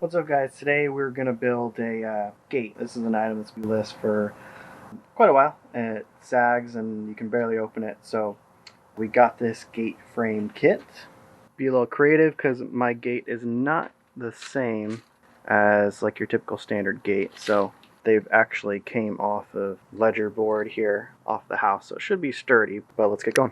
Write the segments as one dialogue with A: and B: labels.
A: What's up guys, today we're going to build a gate. This is an item that's been listed for quite a while. It sags and you can barely open it, so we got this gate frame kit. Be a little creative because my gate is not the same as like your typical standard gate, so they've actually came off of ledger board here off the house, so it should be sturdy, but let's get going.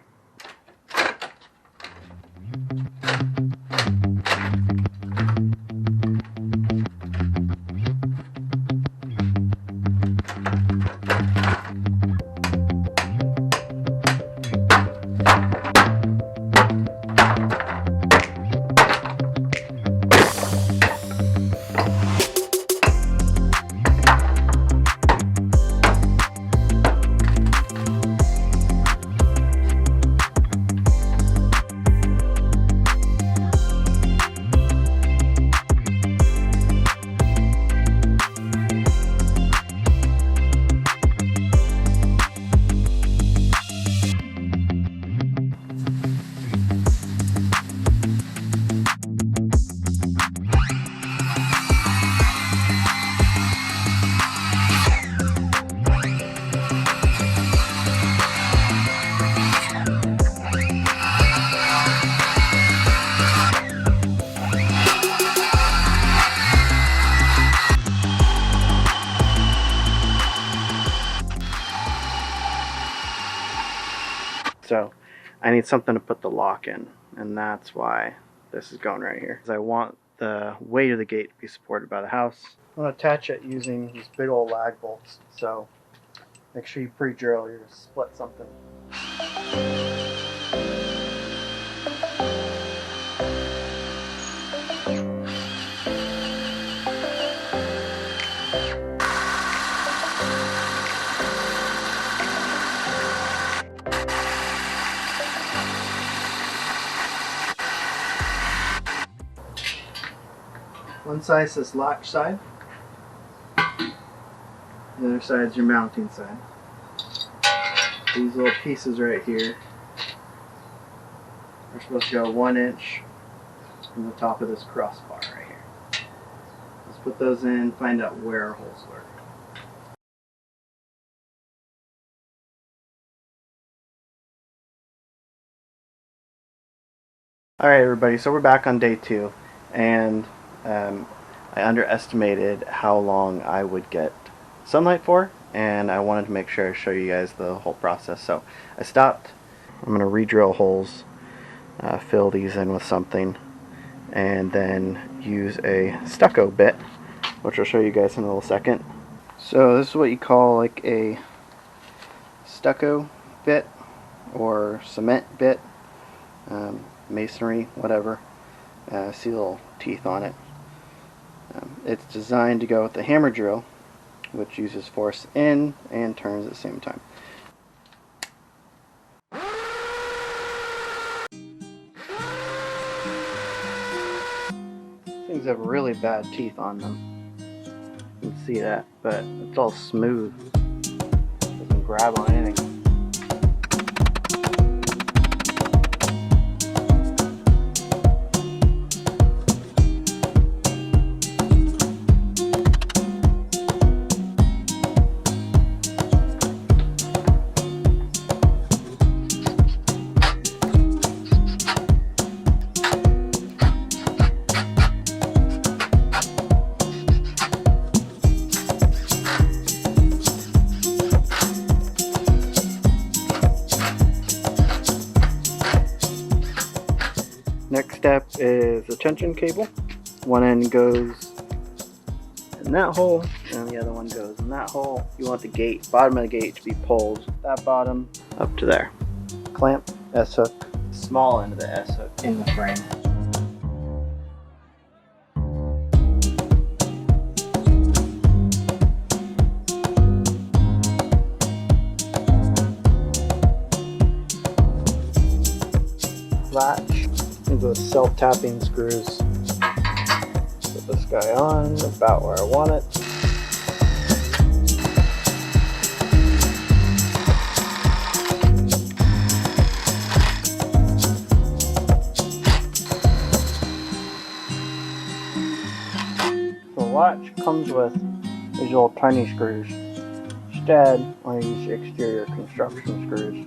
A: So I need something to put the lock in, and that's why this is going right here. Because I want the weight of the gate to be supported by the house. I'm going to attach it using these big old lag bolts, so make sure you pre-drill, you're going to split something. One side says latch side, the other side is your mounting side. These little pieces right here are supposed to go 1 inch from the top of this crossbar right here. Let's put those in, find out where our holes were. Alright everybody, so we're back on day 2, and I underestimated how long I would get sunlight for, and I wanted to make sure I show you guys the whole process. So I stopped. I'm going to re-drill holes, fill these in with something, and then use a stucco bit, which I'll show you guys in a little second. So this is what you call like a stucco bit or cement bit, masonry, whatever. See little teeth on it. It's designed to go with the hammer drill, which uses force in and turns at the same time. Things have really bad teeth on them. You can see that, but it's all smooth. You can grab on anything. Next step is the tension cable. One end goes in that hole and the other one goes in that hole. You want the gate, bottom of the gate, to be pulled that bottom up to there. Clamp, S-hook, small end of the S-hook in the frame. Latch. Those self-tapping screws. Put this guy on about where I want it. comes with these little tiny screws. Instead, I use exterior construction screws.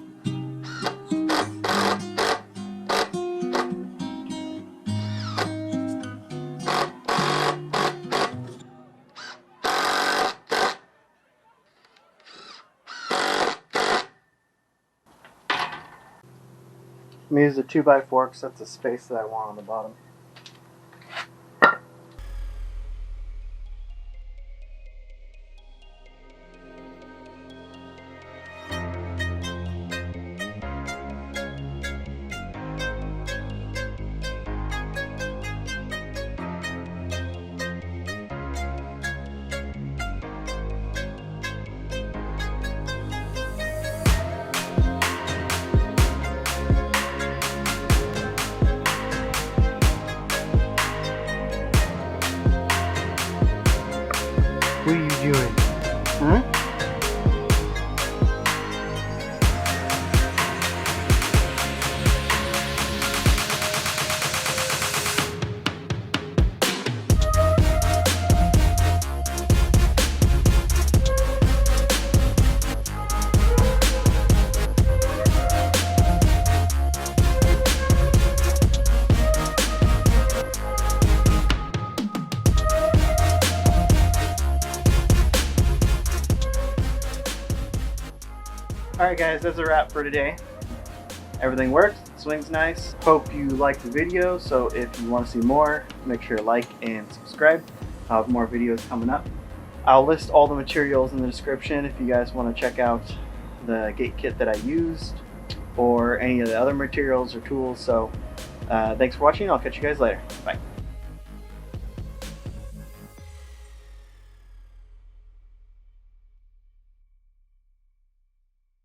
A: I'm going to use the 2x4 because that's the space that I want on the bottom. What are you doing? Hmm? Alright guys, that's a wrap for today. Everything works, it swings nice. Hope you liked the video, so if you want to see more, make sure to like and subscribe. I'll have more videos coming up. I'll list all the materials in the description if you guys want to check out the gate kit that I used or any of the other materials or tools. So thanks for watching, I'll catch you guys later. Bye.